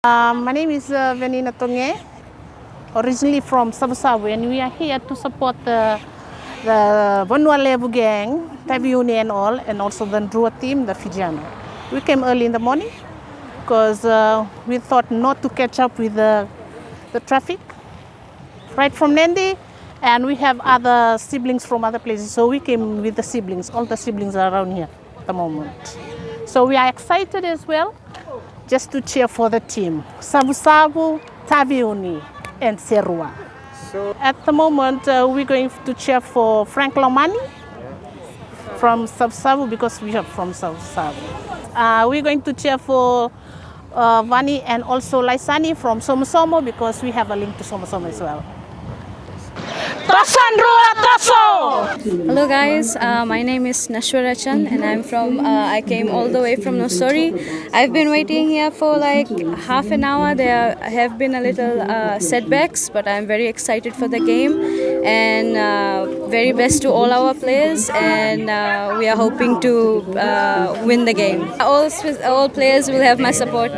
My name is Venina Tonge, originally from Sabu, and we are here to support the Vanua Levu gang, Tabiuni and all, and also the Drua team, the Fijiana. We came early in the morning because we thought not to catch up with the traffic right from Nandi, and we have other siblings from other places, so we came with the siblings. All the siblings are around here at the moment. So we are excited as well, just to cheer for the team, Sabu Sabu, Taviuni, and Serua. So at the moment, we're going to cheer for Frank Lomani from Sabu because we are from Sabu. We're going to cheer for Vani and also Laisani from Somosomo because we have a link to Somosomo as well. Hello guys, my name is Nashwara Chan and I came all the way from Nosori. I've been waiting here for like half an hour. There have been a little setbacks, but I'm very excited for the game and very best to all our players, and we are hoping to win the game. All players will have my support.